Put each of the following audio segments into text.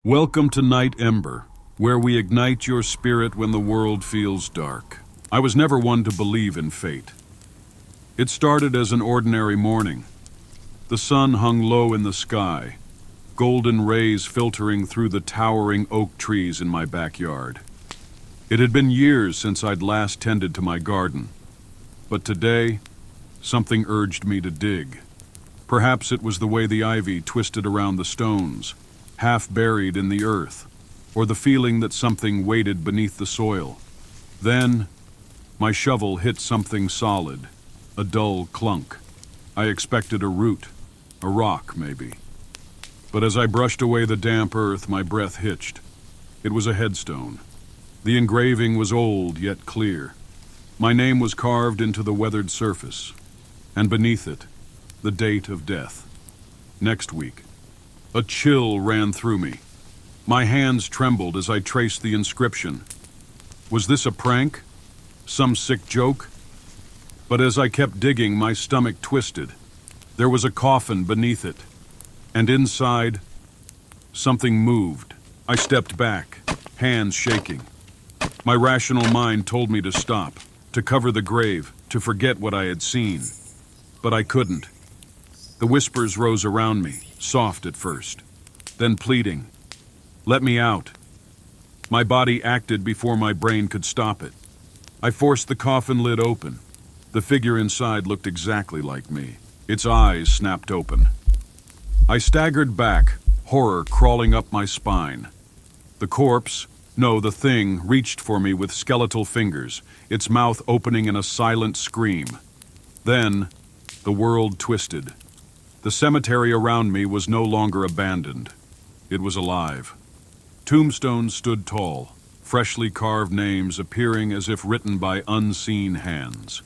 Welcome to Night Ember, where we ignite your spirit when the world feels dark. I was never one to believe in fate. It started as an ordinary morning. The sun hung low in the sky, golden rays filtering through the towering oak trees in my backyard. It had been years since I'd last tended to my garden, but today, something urged me to dig. Perhaps it was the way the ivy twisted around the stones, half buried in the earth, or the feeling that something waited beneath the soil. Then, my shovel hit something solid, a dull clunk. I expected a root, a rock maybe. But as I brushed away the damp earth, my breath hitched. It was a headstone. The engraving was old yet clear. My name was carved into the weathered surface, and beneath it, the date of death. Next week. A chill ran through me. My hands trembled as I traced the inscription. Was this a prank? Some sick joke? But as I kept digging, my stomach twisted. There was a coffin beneath it, and inside, something moved. I stepped back, hands shaking. My rational mind told me to stop, to cover the grave, to forget what I had seen. But I couldn't. The whispers rose around me, soft at first, then pleading. Let me out. My body acted before my brain could stop it. I forced the coffin lid open. The figure inside looked exactly like me. Its eyes snapped open. I staggered back, horror crawling up my spine. The corpse, no, the thing, reached for me with skeletal fingers, its mouth opening in a silent scream. Then, the world twisted. The cemetery around me was no longer abandoned. It was alive. Tombstones stood tall, freshly carved names appearing as if written by unseen hands.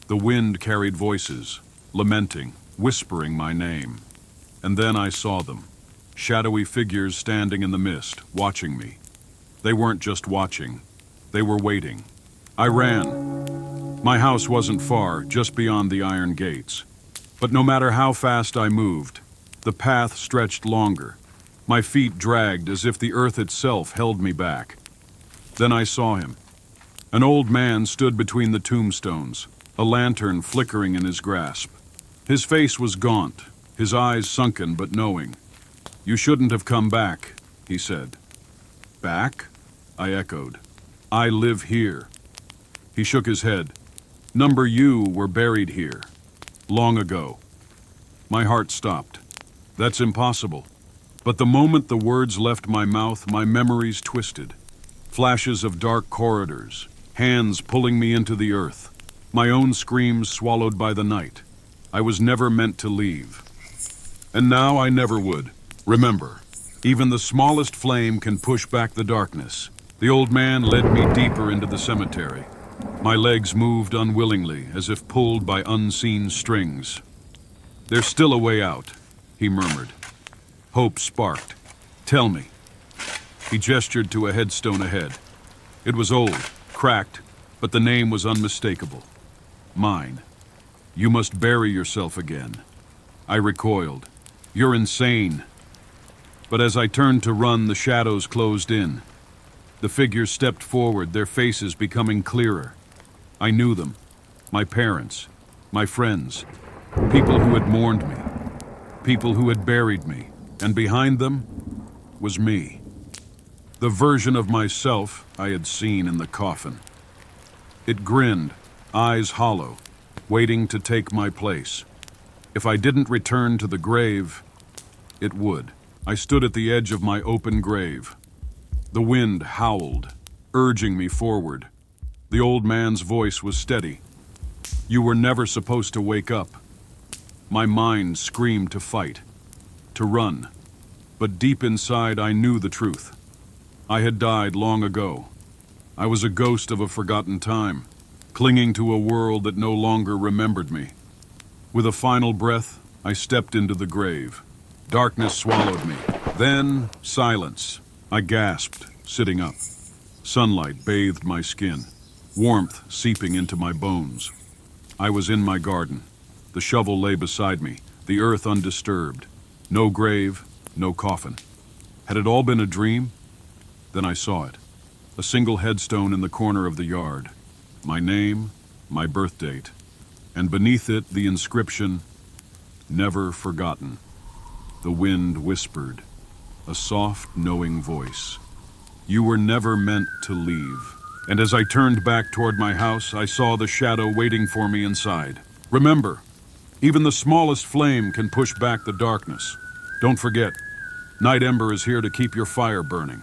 The wind carried voices, lamenting, whispering my name. And then I saw them, shadowy figures standing in the mist, watching me. They weren't just watching, they were waiting. I ran. My house wasn't far, just beyond the iron gates. But no matter how fast I moved, the path stretched longer. My feet dragged as if the earth itself held me back. Then I saw him. An old man stood between the tombstones, a lantern flickering in his grasp. His face was gaunt, his eyes sunken but knowing. You shouldn't have come back, he said. Back? I echoed. I live here. He shook his head. Number you were buried here. Long ago. My heart stopped. That's impossible. But the moment the words left my mouth, my memories twisted. Flashes of dark corridors, hands pulling me into the earth, my own screams swallowed by the night. I was never meant to leave. And now I never would. Remember, even the smallest flame can push back the darkness. The old man led me deeper into the cemetery. My legs moved unwillingly, as if pulled by unseen strings. There's still a way out, he murmured. Hope sparked. Tell me. He gestured to a headstone ahead. It was old, cracked, but the name was unmistakable. Mine. You must bury yourself again. I recoiled. You're insane. But as I turned to run, the shadows closed in. The figures stepped forward, their faces becoming clearer. I knew them. My parents, my friends, people who had mourned me, people who had buried me, and behind them was me. The version of myself I had seen in the coffin. It grinned, eyes hollow, waiting to take my place. If I didn't return to the grave, it would. I stood at the edge of my open grave. The wind howled, urging me forward. The old man's voice was steady. You were never supposed to wake up. My mind screamed to fight, to run. But deep inside I knew the truth. I had died long ago. I was a ghost of a forgotten time, clinging to a world that no longer remembered me. With a final breath, I stepped into the grave. Darkness swallowed me. Then, silence. I gasped, sitting up. Sunlight bathed my skin, warmth seeping into my bones. I was in my garden. The shovel lay beside me, the earth undisturbed. No grave, no coffin. Had it all been a dream? Then I saw it. A single headstone in the corner of the yard. My name, my birth date, and beneath it the inscription, "Never forgotten." The wind whispered, a soft, knowing voice. "You were never meant to leave." And as I turned back toward my house, I saw the shadow waiting for me inside. Remember, even the smallest flame can push back the darkness. Don't forget, Night Ember is here to keep your fire burning.